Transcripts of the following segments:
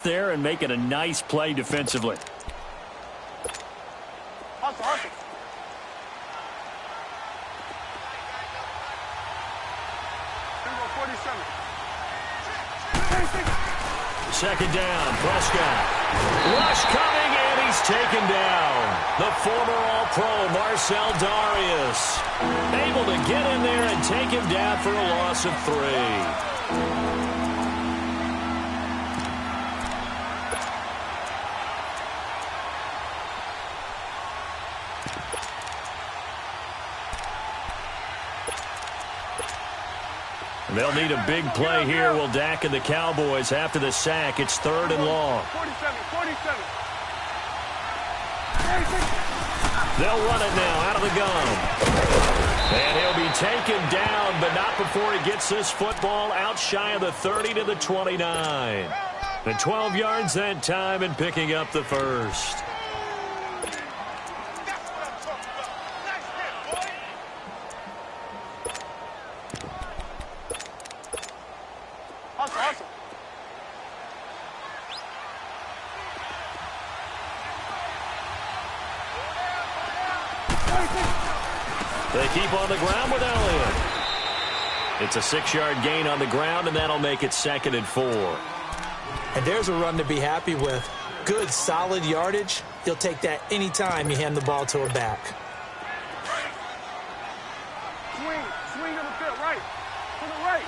there and make it a nice play defensively. Hustle, hustle. Second down, Prescott. Rush coming, and he's taken down. The former All-Pro, Marcel Darius, able to get in there and take him down for a loss of 3. They'll need a big play here. Will Dak and the Cowboys after the sack. It's 3rd and long. 47. They'll run it now out of the gun. And he'll be taken down, but not before he gets this football out shy of the 30 to the 29. The 12 yards that time and picking up the first. They keep on the ground with Elliott. It's a 6-yard gain on the ground, and that'll make it 2nd and 4. And there's a run to be happy with. Good, solid yardage. He'll take that any time you hand the ball to a back. Swing to the field, right. To the right.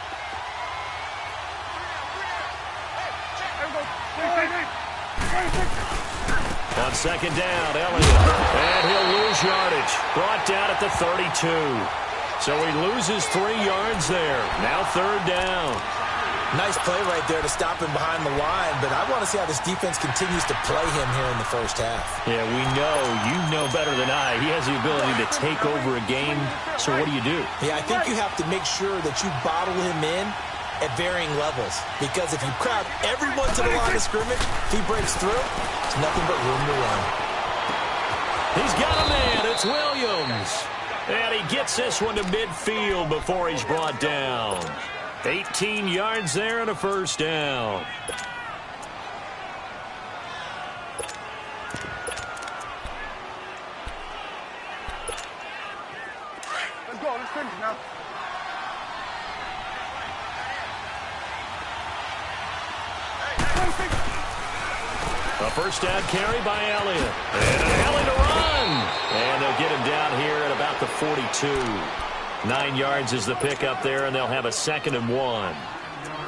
On 2nd down, Elliott. And he'll lose yardage. Brought down at the 32. So he loses 3 yards there. Now 3rd down. Nice play right there to stop him behind the line, but I want to see how this defense continues to play him here in the first half. Yeah, we know. You know better than I. He has the ability to take over a game. So what do you do? Yeah, I think you have to make sure that you bottle him in at varying levels, because if you crowd everyone to the line of scrimmage, if he breaks through, there's nothing but room to run. He's got a man. It's Williams. And he gets this one to midfield before he's brought down. 18 yards there and a first down. Let's go. Let's finish now. A first down carry by Elliott. And a Elliott to run. And they'll get him down here at about the 42. 9 yards is the pickup there, and they'll have a 2nd and 1.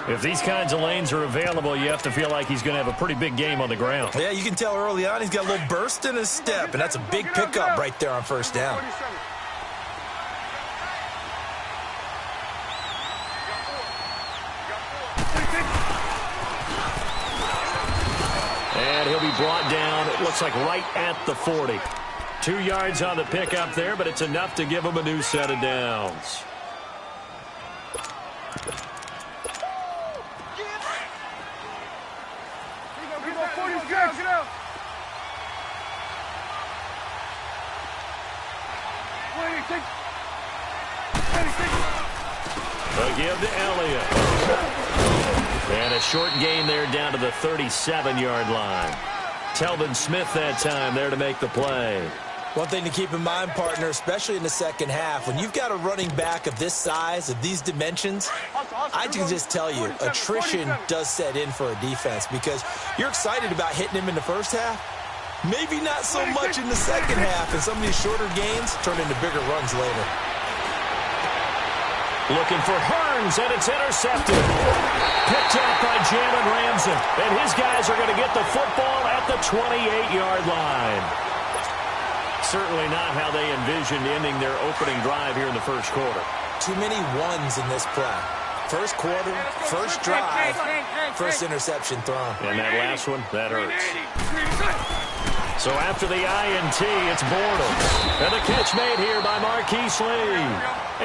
If these kinds of lanes are available, you have to feel like he's going to have a pretty big game on the ground. Yeah, you can tell early on he's got a little burst in his step, and that's a big pickup right there on first down. And he'll be brought down, it looks like right at the 40. 2 yards on the pickup there, but it's enough to give him a new set of downs. They'll give to Elliott. And a short gain there down to the 37-yard line. Telvin Smith that time there to make the play. One thing to keep in mind, partner, especially in the second half, when you've got a running back of this size, of these dimensions, I can just tell you, attrition does set in for a defense, because you're excited about hitting him in the first half. Maybe not so much in the second half, and some of these shorter gains turn into bigger runs later. Looking for Hearns, and it's intercepted. Picked up by Jalen Ramsey. And his guys are going to get the football at the 28-yard line. Certainly not how they envisioned ending their opening drive here in the first quarter. Too many ones in this play. First quarter, first drive, first interception thrown. And that last one, that hurts. So after the INT, it's Bortles. And the catch made here by Marquise Lee.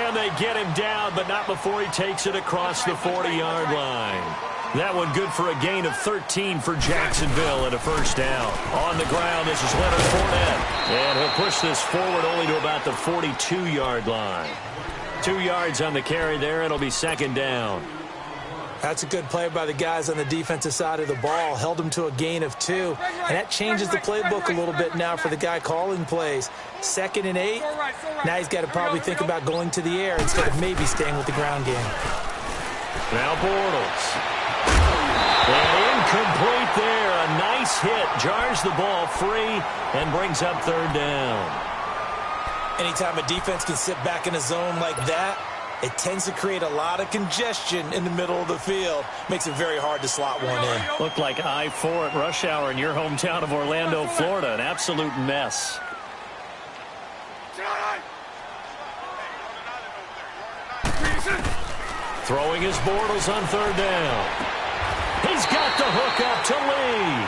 And they get him down, but not before he takes it across the 40-yard line. That one good for a gain of 13 for Jacksonville and a first down. On the ground, this is Leonard Fournette. And he'll push this forward only to about the 42-yard line. 2 yards on the carry there. It'll be second down. That's a good play by the guys on the defensive side of the ball. Held them to a gain of 2. And that changes the playbook a little bit now for the guy calling plays. 2nd and 8. Now he's got to probably think about going to the air instead of maybe staying with the ground game. Now Bortles. And incomplete there. A nice hit. Jars the ball free and brings up 3rd down. Anytime a defense can sit back in a zone like that, it tends to create a lot of congestion in the middle of the field. Makes it very hard to slot one in. Looked like I-4 at rush hour in your hometown of Orlando, Florida. An absolute mess. Throwing his Bortles on 3rd down. He's got the hook up to Lee.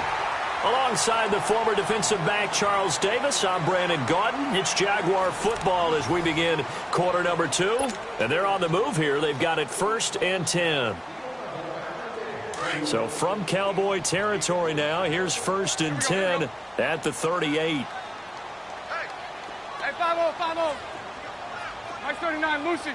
Alongside the former defensive back Charles Davis, I'm Brandon Gaudin. It's Jaguar football as we begin quarter number 2. And they're on the move here. They've got it 1st and 10. So from Cowboy territory now, here's 1st and 10 at the 38. Hey, 5-0, 5-0. Nice 39, Lucy.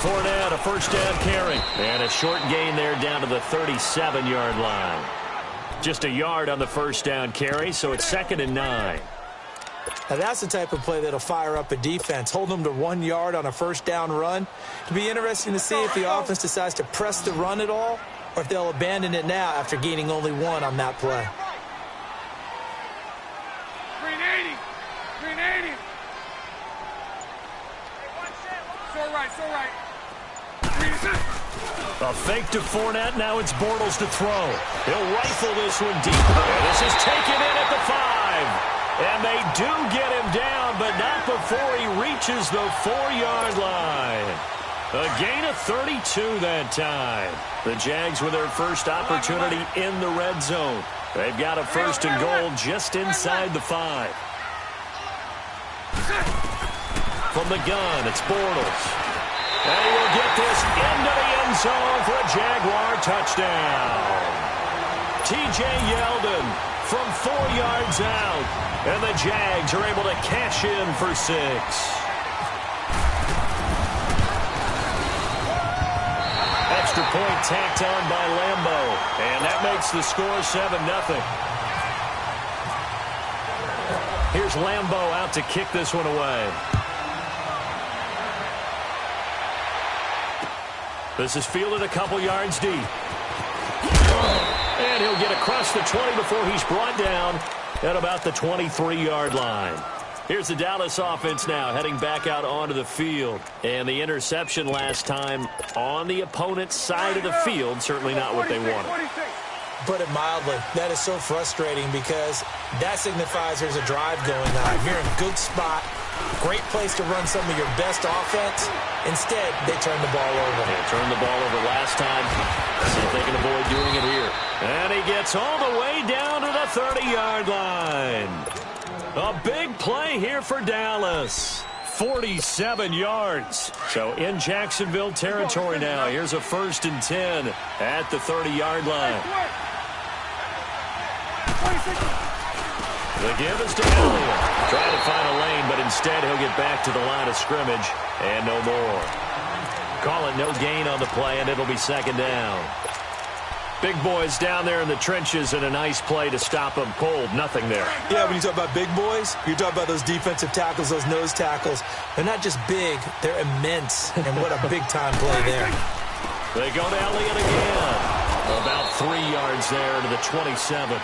Fournette, a 1st down carry. And a short gain there down to the 37-yard line. Just a yard on the 1st down carry, so it's 2nd and 9. Now that's the type of play that'll fire up a defense. Hold them to 1 yard on a 1st down run. It'll be interesting to see if the offense decides to press the run at all or if they'll abandon it now after gaining only 1 on that play. 380. 380. So right. A fake to Fournette. Now it's Bortles to throw. He'll rifle this one deep. And this is taken in at the 5. And they do get him down, but not before he reaches the 4-yard line. A gain of 32 that time. The Jags with their first opportunity in the red zone. They've got a 1st and goal just inside the 5. From the gun, it's Bortles. And he will get this into the end zone for a Jaguar touchdown. T.J. Yeldon from 4 yards out. And the Jags are able to cash in for 6. Extra point tacked on by Lambo. And that makes the score 7-0. Here's Lambo out to kick this one away. This is fielded a couple yards deep. And he'll get across the 20 before he's brought down at about the 23-yard line. Here's the Dallas offense now heading back out onto the field. And the interception last time on the opponent's side of the field, certainly not what they wanted. Put it mildly, that is so frustrating because that signifies there's a drive going on. You're in a good spot. Great place to run some of your best offense. Instead, they turn the ball over. They turned the ball over last time. See if they can avoid doing it here. And he gets all the way down to the 30-yard line. A big play here for Dallas. 47 yards. So in Jacksonville territory now. Here's a 1st and 10 at the 30-yard line. The give is to Elliott. Trying to find a lane, but instead he'll get back to the line of scrimmage and no more. Call it no gain on the play, and it'll be 2nd down. Big boys down there in the trenches, and a nice play to stop them cold. Nothing there. Yeah, when you talk about big boys, you're talking about those defensive tackles, those nose tackles. They're not just big, they're immense, and what a big-time play there. They go to Elliott again. About 3 yards there to the 27.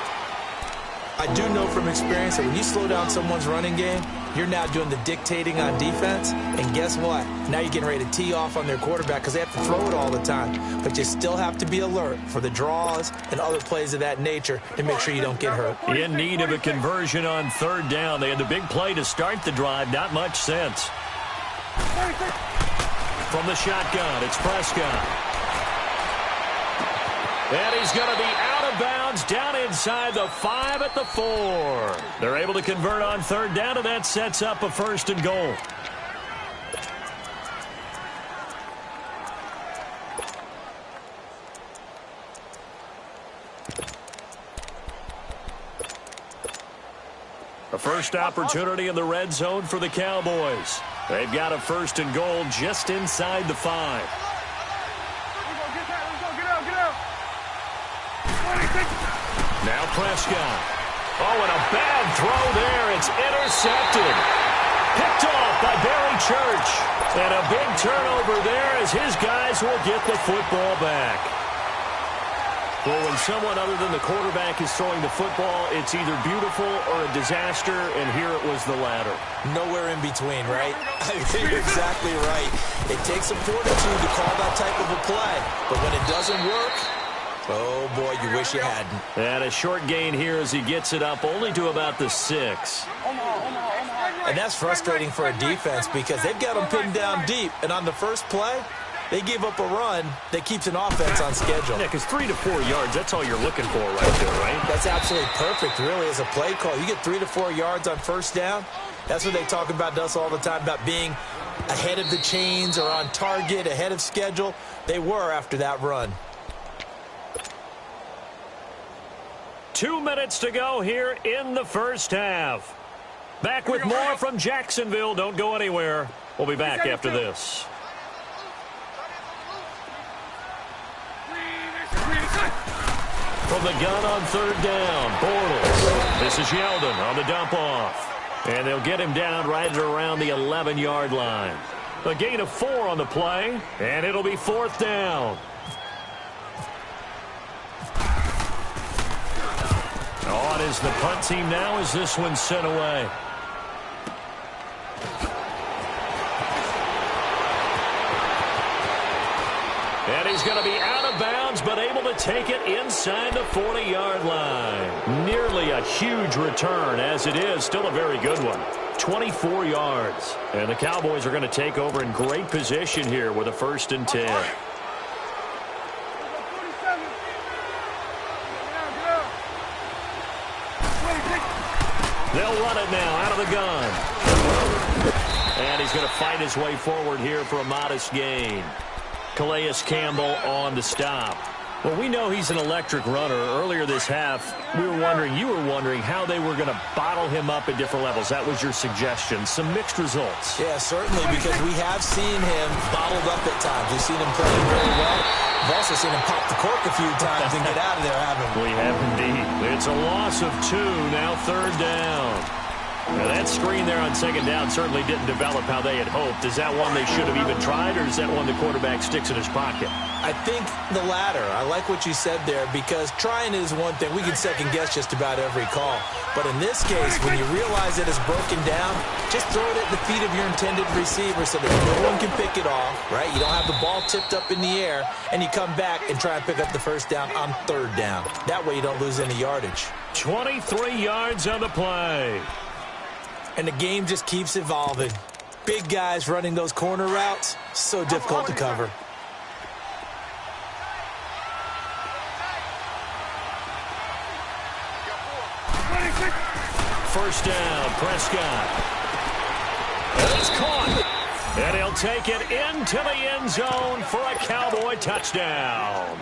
I do know from experience that when you slow down someone's running game, you're now doing the dictating on defense. And guess what? Now you're getting ready to tee off on their quarterback because they have to throw it all the time. But you still have to be alert for the draws and other plays of that nature to make sure you don't get hurt. In need of a conversion on 3rd down. They had the big play to start the drive. Not much sense. From the shotgun, it's Prescott. And he's going to be out of bounds down inside the 5 at the 4. They're able to convert on 3rd down, and that sets up a 1st and goal. A first opportunity in the red zone for the Cowboys. They've got a 1st and goal just inside the 5. Let's go, get out. Now Prescott. Oh, and a bad throw there. It's intercepted. Picked off by Barry Church. And a big turnover there as his guys will get the football back. Well, when someone other than the quarterback is throwing the football, it's either beautiful or a disaster, and here it was the latter. Nowhere in between, right? You're exactly right. It takes some fortitude to call that type of a play, but when it doesn't work, oh, boy, you wish you hadn't. And a short gain here as he gets it up only to about the 6. And that's frustrating for a defense because they've got them pinned down deep, and on the first play, they gave up a run that keeps an offense on schedule. Yeah, because 3 to 4 yards, that's all you're looking for right there, right? That's absolutely perfect, really, as a play call. You get 3 to 4 yards on 1st down. That's what they talk about us all the time, about being ahead of the chains or on target, ahead of schedule. They were after that run. 2 minutes to go here in the first half. Back with more from Jacksonville. Don't go anywhere. We'll be back after this. From the gun on 3rd down, Bortles. This is Yeldon on the dump off. And they'll get him down right at around the 11-yard line. A gain of 4 on the play, and it'll be 4th down. On is the punt team now as this one's sent away. And he's going to be out of bounds, but able to take it inside the 40-yard line. Nearly a huge return, as it is. Still a very good one. 24 yards. And the Cowboys are going to take over in great position here with a 1st and 10. They'll run it now out of the gun. And he's going to fight his way forward here for a modest gain. Calais Campbell on the stop. Well, we know he's an electric runner. Earlier this half, you were wondering how they were going to bottle him up at different levels. That was your suggestion. Some mixed results. Yeah, certainly, because we have seen him bottled up at times. We've seen him playing very well. We've also seen him pop the cork a few times and get out of there, haven't we? We have indeed. It's a loss of 2, now 3rd down. Now that screen there on 2nd down certainly didn't develop how they had hoped. Is that one they should have even tried, or is that one the quarterback sticks in his pocket? I think the latter. I like what you said there, because trying is one thing. We can second-guess just about every call. But in this case, when you realize it is broken down, just throw it at the feet of your intended receiver so that no one can pick it off, right? You don't have the ball tipped up in the air, and you come back and try and pick up the 1st down on 3rd down. That way you don't lose any yardage. 23 yards on the play. And the game just keeps evolving. Big guys running those corner routes, so difficult to cover. First down, Prescott. And it's caught. And he'll take it into the end zone for a Cowboy touchdown.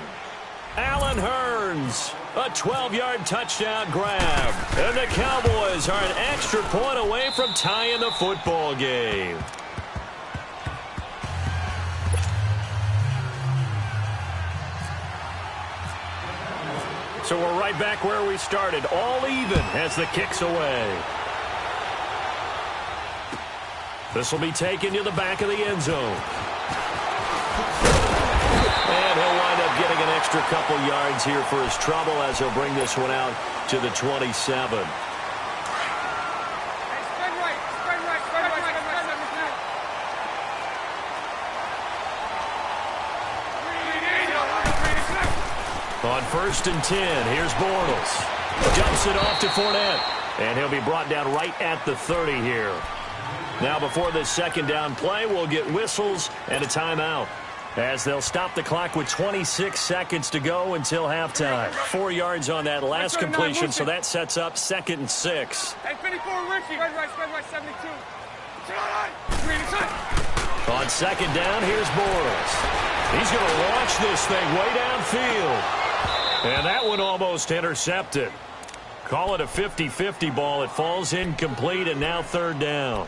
Allen Hurns, a 12-yard touchdown grab. And the Cowboys are an extra point away from tying the football game. So we're right back where we started, all even as the kick's away. This will be taken to the back of the end zone. And he'll wind up getting an extra couple yards here for his trouble as he'll bring this one out to the 27. On 1st and 10, here's Bortles. Jumps it off to Fournette. And he'll be brought down right at the 30 here. Now before this 2nd down play, we'll get whistles and a timeout, as they'll stop the clock with 26 seconds to go until halftime. 4 yards on that last completion, so that sets up 2nd and 6. Hey, 54, Ricky. Spread right, 72. On 2nd down, here's Bortles. He's going to launch this thing way downfield. And that one almost intercepted. Call it a 50-50 ball. It falls incomplete, and now 3rd down.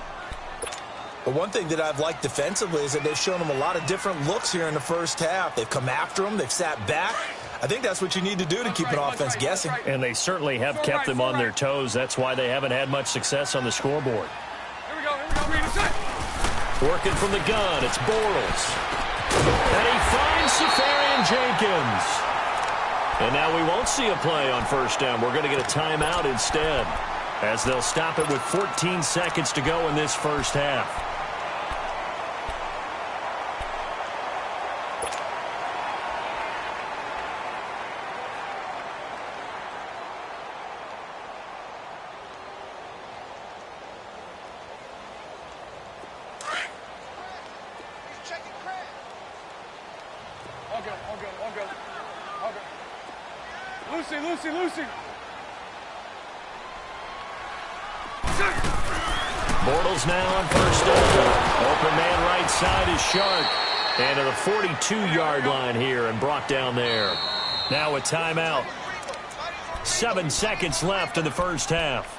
But one thing that I've liked defensively is that they've shown them a lot of different looks here in the first half. They've come after them. They've sat back. I think that's what you need to do to keep an offense guessing. And they certainly have kept them on their toes. That's why they haven't had much success on the scoreboard. Here we go. Working from the gun, it's Bortles. And he finds Safarian Jenkins. And now we won't see a play on first down. We're going to get a timeout instead, as they'll stop it with 14 seconds to go in this first half. Lucy. Bortles now on first down. Open man right side is Shark. And to the 42-yard line here and brought down there. Now a timeout. 7 seconds left in the first half.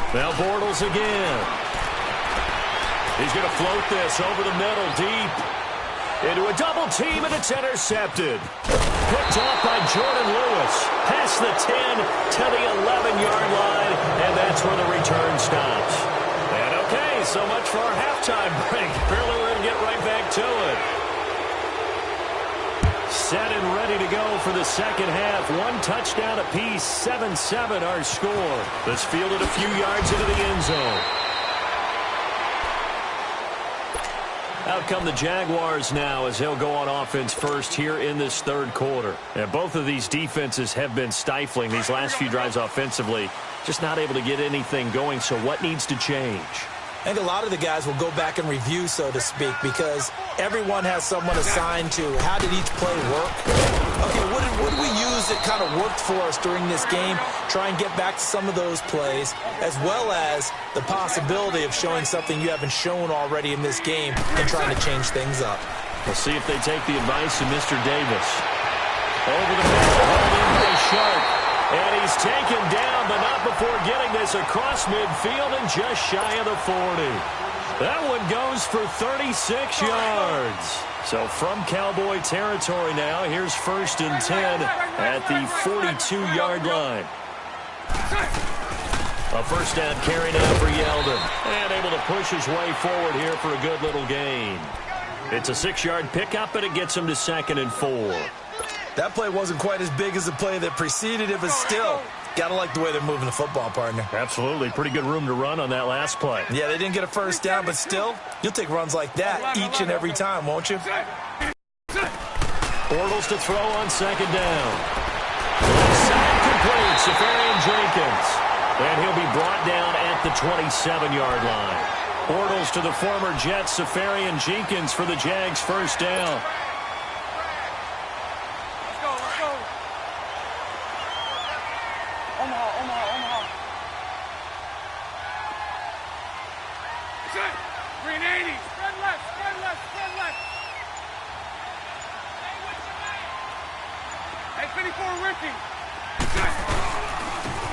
Now Bortles again. He's going to float this over the middle deep. Into a double team, and it's intercepted. Picked off by Jordan Lewis. Past the 10 to the 11-yard line, and that's where the return stops. And okay, so much for our halftime break. Apparently we're going to get right back to it. Set and ready to go for the second half. One touchdown apiece, 7-7 our score. This fielded a few yards into the end zone. Out come the Jaguars now as he'll go on offense first here in this third quarter. And both of these defenses have been stifling these last few drives offensively. Just not able to get anything going, so what needs to change? I think a lot of the guys will go back and review, so to speak, because everyone has someone assigned to how did each play work. Okay, what did we use that kind of worked for us during this game? Try and get back to some of those plays, as well as the possibility of showing something you haven't shown already in this game and trying to change things up. We'll see if they take the advice of Mr. Davis. Over the middle, held in by Shark. And he's taken down, but not before getting this across midfield and just shy of the 40. That one goes for 36 yards. So from Cowboy territory now, here's 1st and 10 at the 42-yard line. A first down carry now for Yeldon. And able to push his way forward here for a good little gain. It's a 6-yard pickup, and it gets him to 2nd and 4. That play wasn't quite as big as the play that preceded it, but still, got to like the way they're moving the football, partner. Absolutely. Pretty good room to run on that last play. Yeah, they didn't get a first down, but still, you'll take runs like that each and every time, won't you? Bortles to throw on 2nd down. Sack complete, Safarian Jenkins. And he'll be brought down at the 27-yard line. Bortles to the former Jets, Safarian Jenkins for the Jags' first down.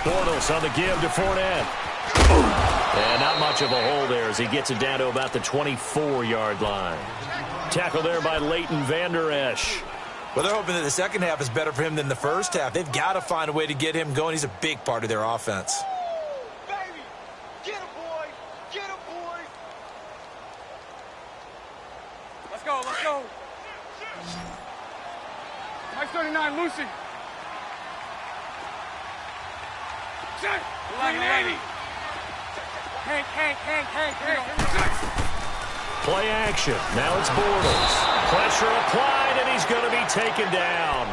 Bortles on the give to Fournette. And not much of a hole there as he gets it down to about the 24-yard line. Tackle there by Leighton Vander Esch. Well, they're hoping that the second half is better for him than the first half. They've got to find a way to get him going. He's a big part of their offense. Baby, get him, boy. Get him, boy. Let's go, let's go. Mike 39, Lucy. Check. 380. Hank. Play action. Now it's Bortles. Pressure applied, and he's going to be taken down.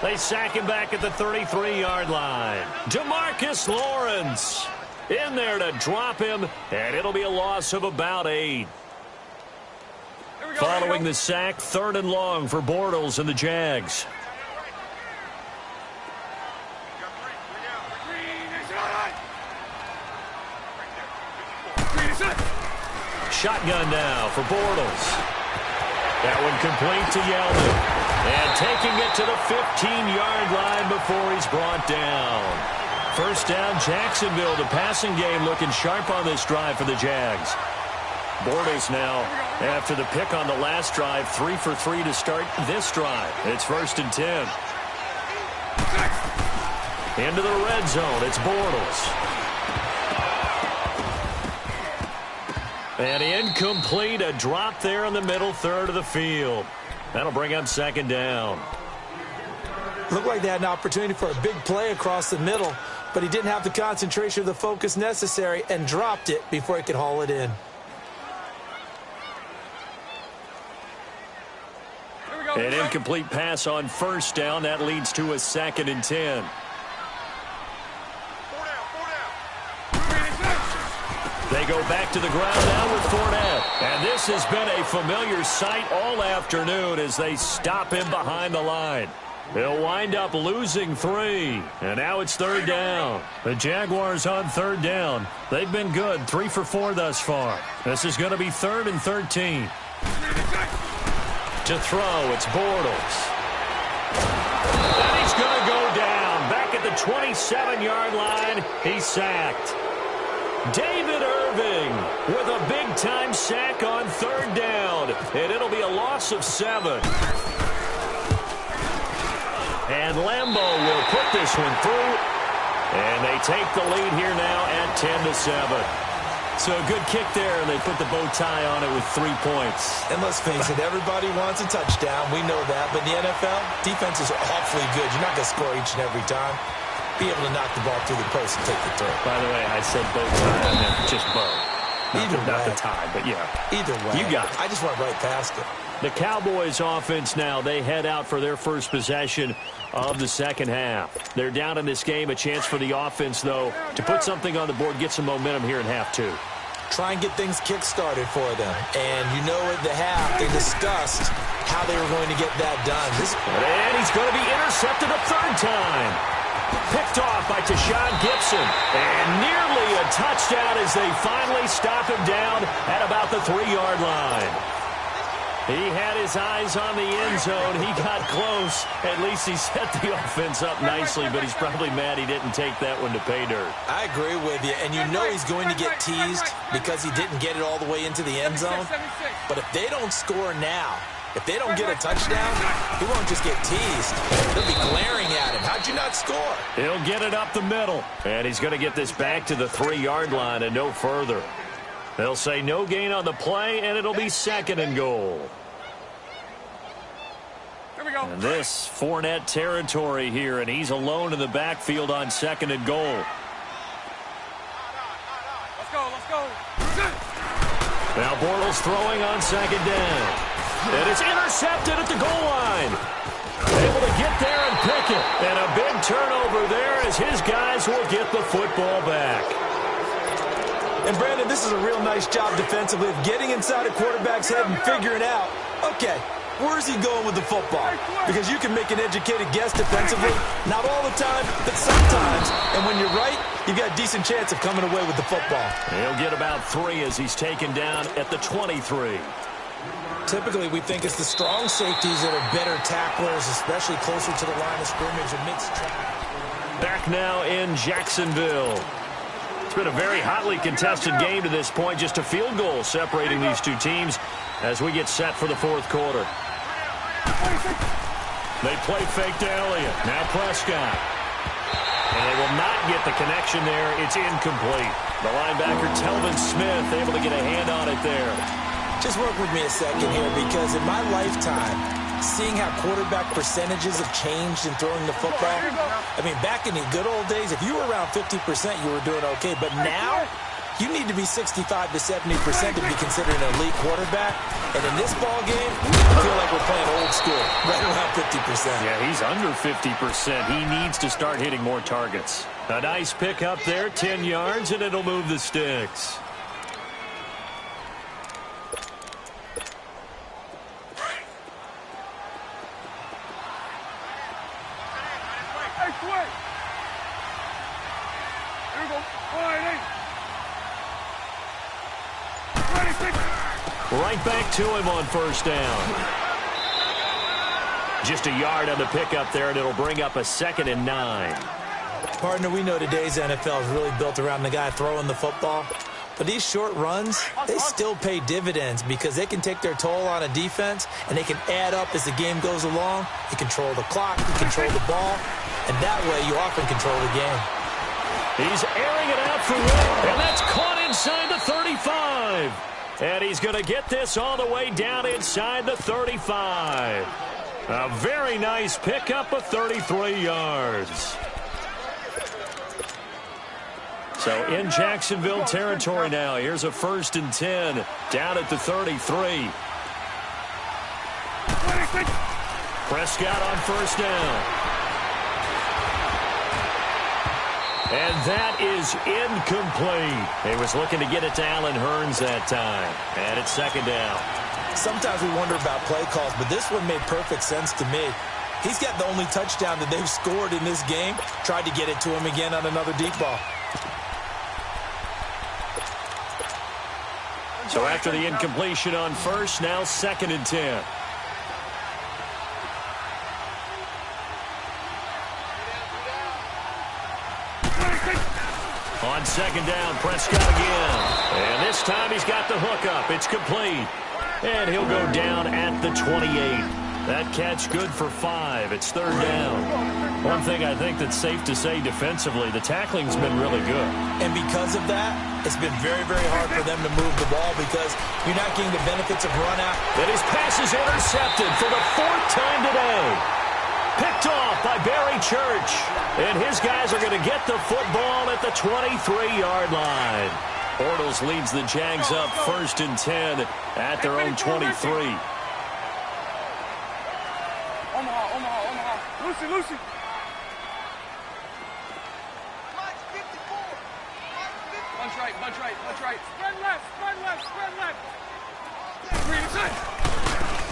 They sack him back at the 33-yard line. DeMarcus Lawrence in there to drop him, and it'll be a loss of about 8. Following the sack, 3rd and long for Bortles and the Jags. Shotgun now for Bortles. That one complete to Yeldon. And taking it to the 15-yard line before he's brought down. First down, Jacksonville. The passing game looking sharp on this drive for the Jags. Bortles now, after the pick on the last drive, 3 for 3 to start this drive. It's 1st and 10. Into the red zone, it's Bortles. And incomplete, a drop there in the middle third of the field. That'll bring up 2nd down. Looked like they had an opportunity for a big play across the middle, but he didn't have the concentration or the focus necessary and dropped it before he could haul it in. An incomplete pass on 1st down. That leads to a 2nd and 10. They go back to the ground now with Fournette. And this has been a familiar sight all afternoon as they stop him behind the line. They'll wind up losing 3. And now it's 3rd down. The Jaguars on 3rd down. They've been good, 3 for 4 thus far. This is going to be 3rd and 13. To throw, it's Bortles. And he's going to go down. Back at the 27-yard line, he's sacked. David Irving with a big-time sack on 3rd down. And it'll be a loss of 7. And Lambeau will put this one through. And they take the lead here now at 10-7. So a good kick there, and they put the bow tie on it with 3 points. And let's face it, everybody wants a touchdown. We know that. But in the NFL, defenses are awfully good. You're not going to score each and every time. Be able to knock the ball through the post and take the throw. By the way, I said bow tie, I meant just bow. Not the tie, but yeah. Either way. You got it. I just went right past it. The Cowboys offense now, they head out for their first possession of the 2nd half. They're down in this game. A chance for the offense, though, to put something on the board, get some momentum here in half 2. Try and get things kick-started for them. And you know at the half, they discussed how they were going to get that done. And he's going to be intercepted a 3rd time. Picked off by Tashawn Gibson. And nearly a touchdown as they finally stop him down at about the 3-yard line. He had his eyes on the end zone. He got close. At least he set the offense up nicely, but he's probably mad he didn't take that one to pay dirt. I agree with you, and you know he's going to get teased because he didn't get it all the way into the end zone. But if they don't score now, if they don't get a touchdown, he won't just get teased. They'll be glaring at him. How'd you not score? He'll get it up the middle, and he's going to get this back to the 3-yard line and no further. They'll say no gain on the play, and it'll be 2nd and goal. And this Fournette territory here, and he's alone in the backfield on 2nd and goal. Let's go. Now Bortles throwing on 2nd down. And it's intercepted at the goal line. Able to get there and pick it. And a big turnover there as his guys will get the football back. And, Brandon, this is a real nice job defensively of getting inside a quarterback's head and figuring out, okay, where's he going with the football? Because you can make an educated guess defensively. Not all the time, but sometimes. And when you're right, you've got a decent chance of coming away with the football. He'll get about 3 as he's taken down at the 23. Typically, we think it's the strong safeties that are better tacklers, especially closer to the line of scrimmage amidst. Back now in Jacksonville. It's been a very hotly contested game to this point. Just a field goal separating these two teams as we get set for the 4th quarter. They play fake to Elliott. Now Prescott. And they will not get the connection there. It's incomplete. The linebacker, Telvin Smith, able to get a hand on it there. Just work with me a second here, because in my lifetime, seeing how quarterback percentages have changed in throwing the football, I mean, back in the good old days, if you were around 50%, you were doing okay. But now, you need to be 65 to 70% to be considered an elite quarterback. And in this ball game, I feel like we're playing old school, right around 50%. Yeah, he's under 50%. He needs to start hitting more targets. A nice pick up there, 10 yards, and it'll move the sticks. Ready, 6. Right back to him on first down. Just a yard on the pickup there, and it'll bring up a 2nd and 9. Partner, we know today's NFL is really built around the guy throwing the football. But these short runs, they still pay dividends because they can take their toll on a defense, and they can add up as the game goes along. You control the clock, you control the ball, and that way you often control the game. He's airing it out for Witt, and that's caught inside the 35. And he's going to get this all the way down inside the 35. A very nice pickup of 33 yards. So in Jacksonville territory now. Here's a 1st and 10 down at the 33. Prescott on first down. And that is incomplete. He was looking to get it to Allen Hurns that time. And it's 2nd down. Sometimes we wonder about play calls, but this one made perfect sense to me. He's got the only touchdown that they've scored in this game. Tried to get it to him again on another deep ball. So after the incompletion on first, now 2nd and 10. On 2nd down, Prescott again. And this time he's got the hook up. It's complete. And he'll go down at the 28. That catch good for 5. It's 3rd down. One thing I think that's safe to say defensively, the tackling's been really good. And because of that, it's been very, very hard for them to move the ball because you're not getting the benefits of run out. And his pass is intercepted for the 4th time today. Picked off by Barry Church. And his guys are going to get the football at the 23-yard line. Bortles leads the Jags up 1st and 10 at their own 23. Omaha. Lucy. Bunch right. Spread left. Green inside.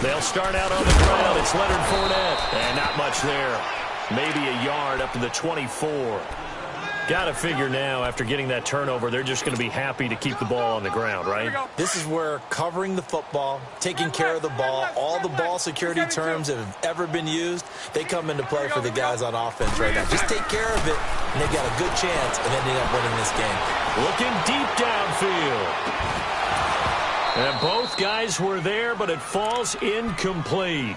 They'll start out on the ground. It's Leonard Fournette. And not much there. Maybe a yard up to the 24. Got to figure now, after getting that turnover, they're just going to be happy to keep the ball on the ground, right? This is where covering the football, taking care of the ball, all the ball security terms that have ever been used, they come into play for the guys on offense right now. Just take care of it, and they've got a good chance of ending up winning this game. Looking deep downfield. And both guys were there, but it falls incomplete.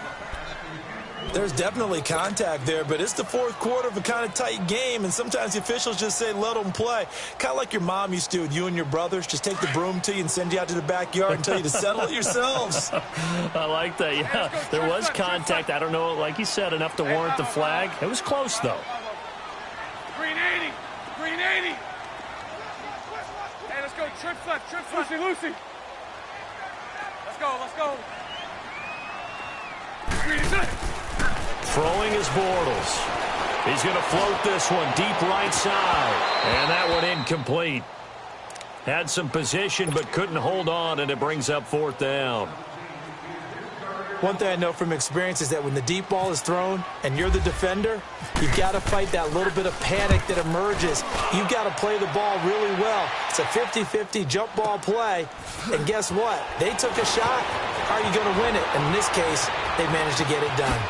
There's definitely contact there, but it's the 4th quarter of a kind of tight game, and sometimes the officials just say, let them play. Kind of like your mom used to with you and your brothers. Just take the broom to you and send you out to the backyard and tell you to settle it yourselves. I like that, yeah. There was contact. I don't know, like you said, enough to warrant the flag. It was close, though. Green 80. Hey, let's go. Trips left. Lucy. Let's go. Green inside. Throwing is Bortles. He's going to float this one deep right side. And that one incomplete. Had some position but couldn't hold on, and it brings up 4th down. One thing I know from experience is that when the deep ball is thrown and you're the defender, you've got to fight that little bit of panic that emerges. You've got to play the ball really well. It's a 50-50 jump ball play. And guess what? They took a shot. How are you going to win it? And in this case, they managed to get it done.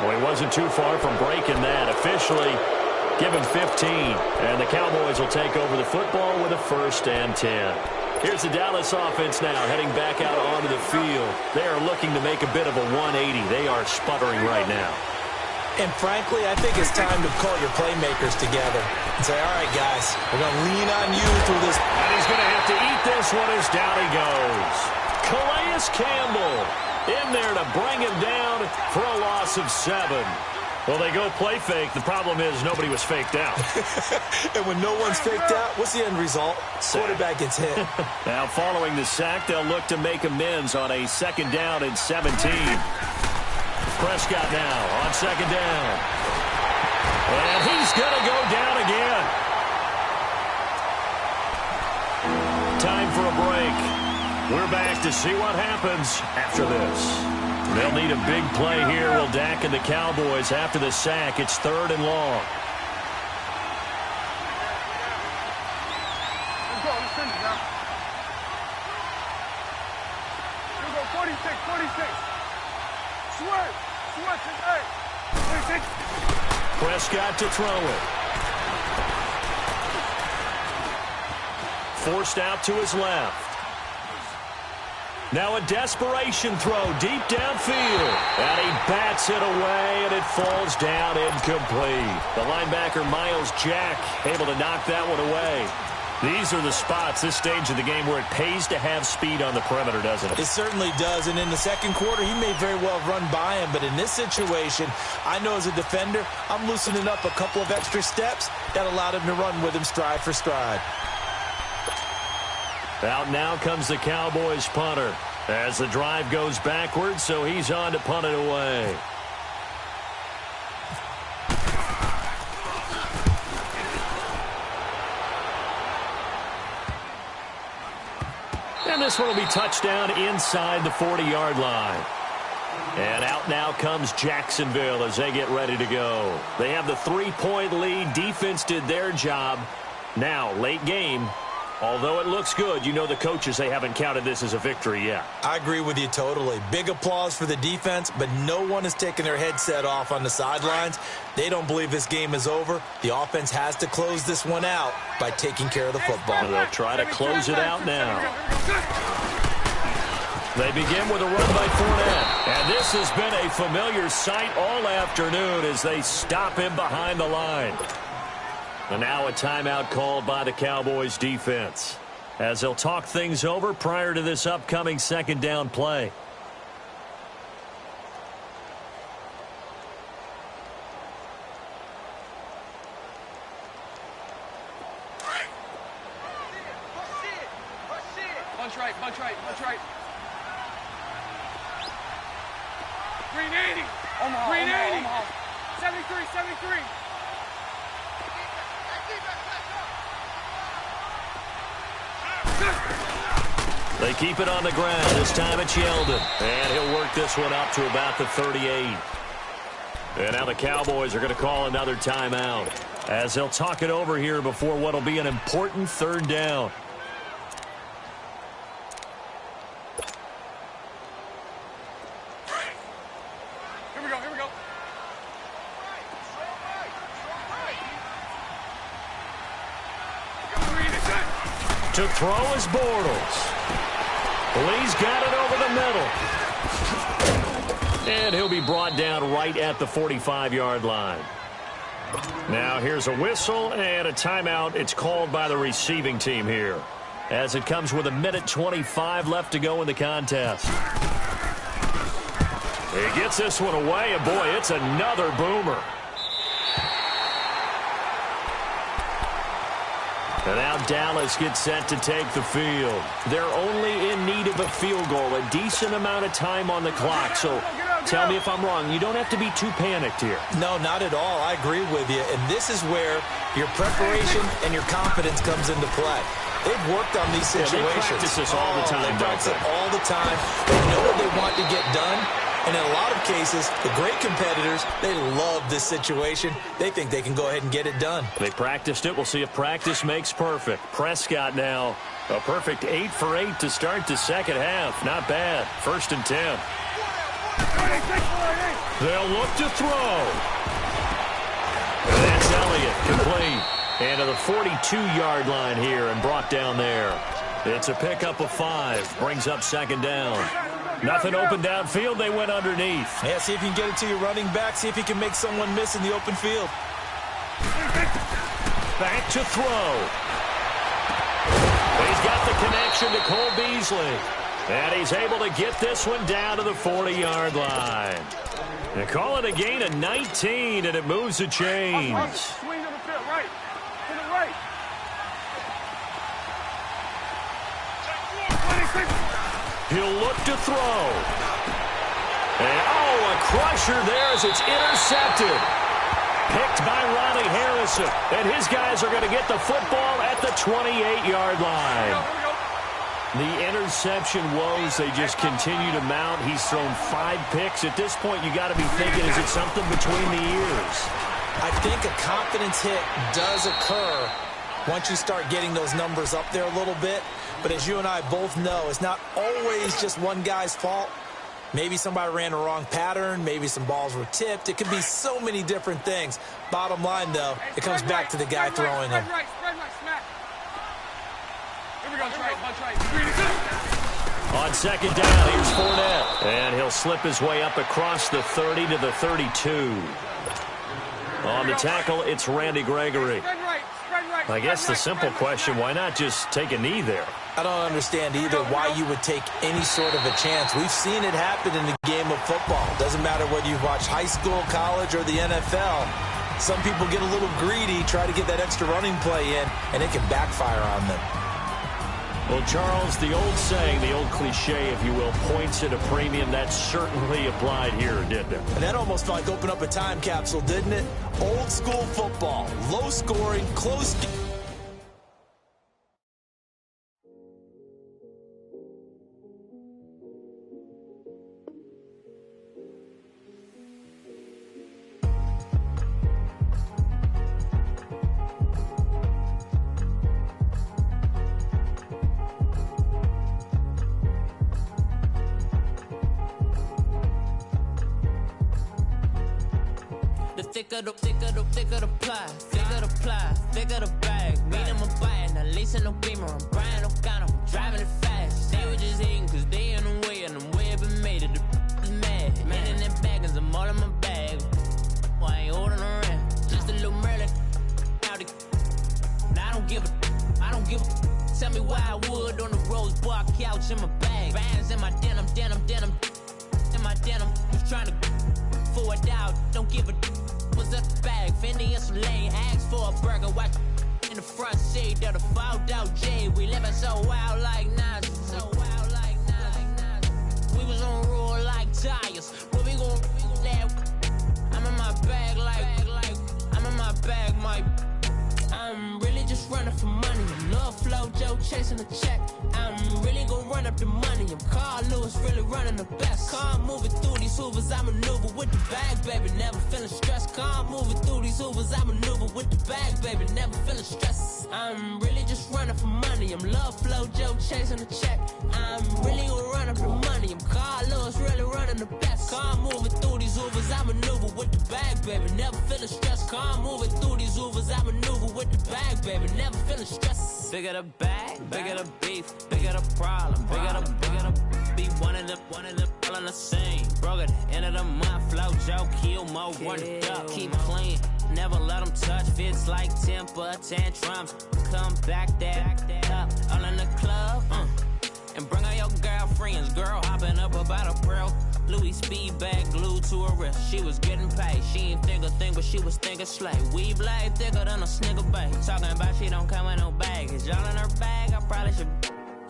Well, he wasn't too far from breaking that. Officially, give him 15. And the Cowboys will take over the football with a 1st and 10. Here's the Dallas offense now heading back out onto the field. They are looking to make a bit of a 180. They are sputtering right now. And frankly, I think it's time to call your playmakers together and say, all right, guys, we're going to lean on you through this. And he's going to have to eat this one as down he goes. Calais Campbell in there to bring him down for a loss of 7. Well, they go play fake. The problem is nobody was faked out. And when no one's faked out, what's the end result? Quarterback gets hit. Now, following the sack, they'll look to make amends on a 2nd down and 17. Prescott now on 2nd down. And he's going to go down again. Time for a break. We're back to see what happens after this. They'll need a big play here. Will Dak and the Cowboys after the sack. It's 3rd and long. Prescott to throw it. Forced out to his left. Now a desperation throw deep downfield. And he bats it away, and it falls down incomplete. The linebacker, Miles Jack, able to knock that one away. These are the spots, this stage of the game, where it pays to have speed on the perimeter, doesn't it? It certainly does, and in the second quarter, he may very well run by him, but in this situation, I know as a defender, I'm loosening up a couple of extra steps that allowed him to run with him stride for stride. Out now comes the Cowboys punter as the drive goes backwards, so he's on to punt it away. And this one will be touchdown inside the 40-yard line. And out now comes Jacksonville as they get ready to go. They have the 3-point lead. Defense did their job. Now, late game, although it looks good, you know the coaches, they haven't counted this as a victory yet. I agree with you totally. Big applause for the defense, but no one is taking their headset off on the sidelines. They don't believe this game is over. The offense has to close this one out by taking care of the football. They'll try to close it out now. They begin with a run by Fournette. And this has been a familiar sight all afternoon as they stop him behind the line. And now a timeout called by the Cowboys defense as they'll talk things over prior to this upcoming second down play. Bunch right, bunch right, bunch right. Green 80. Omaha, Green 80. Omaha. 73, 73. They keep it on the ground. This time it's Yeldon. And he'll work this one up to about the 38. And now the Cowboys are going to call another timeout as they'll talk it over here before what will be an important third down. Here we go, here we go. To throw is Bortles. Lee's got it over the middle. And he'll be brought down right at the 45-yard line. Now here's a whistle and a timeout. It's called by the receiving team here as it comes with 1:25 left to go in the contest. He gets this one away, and boy, it's another boomer. And now Dallas gets set to take the field. They're only in need of a field goal, a decent amount of time on the clock. So tell me if I'm wrong. You don't have to be too panicked here. No, not at all. I agree with you. And this is where your preparation and your confidence comes into play. They've worked on these situations. Yeah, they practice this all the time. They practice it all the time. They know what they want to get done. And in a lot of cases, the great competitors, they love this situation. They think they can go ahead and get it done. They practiced it. We'll see if practice makes perfect. Prescott now, a perfect 8 for 8 to start the second half. Not bad. 1st and 10. They'll look to throw. And that's Elliott, complete. And to the 42-yard line here and brought down there. It's a pickup of 5. Brings up second down. Nothing open downfield. They went underneath. Yeah, see if you can get it to your running back. See if you can make someone miss in the open field. Back to throw. He's got the connection to Cole Beasley. And he's able to get this one down to the 40-yard line. They call it a gain of 19, and it moves the chains. Swing to the field, right. To the right. He'll look to throw. And, oh, a crusher there as it's intercepted. Picked by Ronnie Harrison. And his guys are going to get the football at the 28-yard line. The interception woes, they just continue to mount. He's thrown 5 picks. At this point, you got to be thinking, is it something between the ears? I think a confidence hit does occur once you start getting those numbers up there a little bit. But as you and I both know, it's not always just one guy's fault. Maybe somebody ran a wrong pattern. Maybe some balls were tipped. It could be so many different things. Bottom line, though, it comes back to the guy throwing them. Spread right, smack. Here we go, bunch right. On second down, here's Fournette. And he'll slip his way up across the 30 to the 32. On the tackle, it's Randy Gregory. I guess the simple question, why not just take a knee there? I don't understand either why you would take any sort of a chance. We've seen it happen in the game of football. Doesn't matter whether you've watched high school, college, or the NFL. Some people get a little greedy, try to get that extra running play in, and it can backfire on them. Well, Charles, the old saying, the old cliche, if you will, points at a premium, that certainly applied here, didn't it? And that almost felt like open up a time capsule, didn't it? Old school football, low scoring, close game. Thicker the pie, thicker the bag. Meet him a bite, now leasing no beamer. I'm Brian O'Connor, I'm driving it fast. They were just hating cause they in the way, and the way I've been made it, the is mad. Man in that bag, cause I'm all in my bag. Well, I ain't holding around, just a little Merlin. Now I don't give a, tell me why I would on the rose bar couch in my bag. Bands in my denim, in my denim. Just trying to forward out, don't give a. Was up the bag, Fendi and some lane, asked for a burger, watch in the front seat of the fouled out J. We living so wild like Nas, We was on roll like tires. What we gon' that? I'm in my bag like I'm in my bag, Mike. I'm really just running for money. Love Flow Joe chasing the check. I'm really gon' run up the money. I'm Carl Lewis, really running the best. Car moving through these Hoovers, I maneuver with the bag, baby. Never feeling stressed. Car moving through these Hoovers, I maneuver with the bag, baby. Never feeling stressed. I'm really just running for money. I'm Love Flow Joe chasing the check. I'm really gon' run up the money. I'm Carl Lewis, really running the best. Car moving through these Hoovers, I maneuver with the bag, baby. Never feeling stressed. Car moving through these Hoovers, I maneuver with the bag, baby. Never feeling stressed. Bigger the bag, bigger the beef, bigger the problem, bigger the be one of the all on the same. Broke at the end of the month, Flow Joe, kill more, run it up, keep clean. Never let them touch, fits like temper tantrums. Come back that up, all in the club, and bring all your girlfriends. Girl hopping up about a pearl. Louis speed bag glued to her wrist. She was getting paid. She ain't think a thing, but she was thinking slay. Weave blade thicker than a snigger bag. Talking about she don't come with no baggage. Y'all in her bag, I probably should.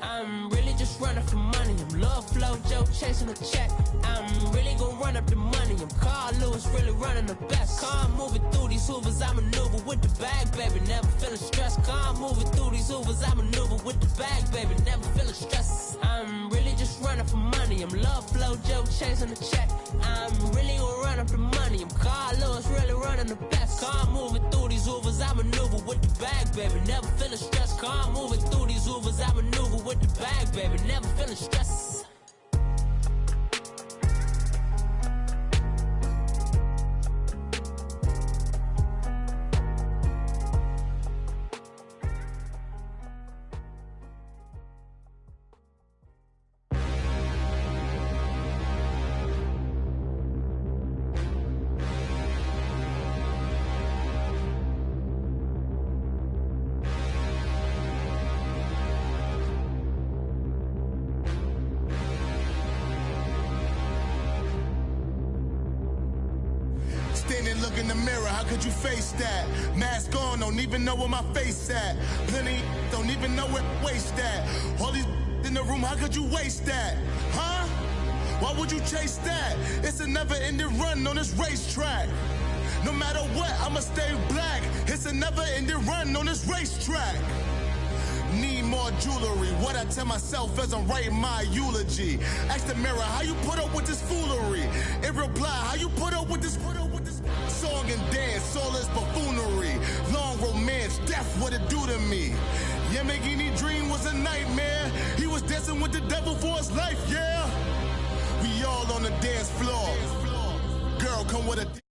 I'm really just running for money. I'm Love Flow Joe chasing the check. I'm really gon' run up the money. I'm Carl Lewis, really running the best. Car moving through these Hoovers, I maneuver with the bag, baby. Never feeling stressed. Car moving through these Hoovers, I maneuver with the bag, baby. Never feeling stressed. I'm really just running for money. I'm Love Flow Joe chasing the check. I'm really gon' run up the money. I'm Carl Lewis, really running the best. Car moving through these Hoovers, I maneuver with the bag, baby. Never feeling stressed. Car moving through these Hoovers, I maneuver with the bag, baby. Never feeling stressed. Standing, look in the mirror, how could you face that? Mask on, don't even know where my face at. Plenty, don't even know where waste at. All these in the room, how could you waste that? Huh? Why would you chase that? It's a never-ending run on this racetrack. No matter what, I'ma stay black. It's a never-ending run on this racetrack. Need more jewelry. What I tell myself as I'm writing my eulogy. Ask the mirror, how you put up with this foolery? It reply, how you put up with this song and dance, all this buffoonery. Long romance, death, what it do to me? Yamagini dream was a nightmare. He was dancing with the devil for his life, yeah. We all dance floor. Girl, come with a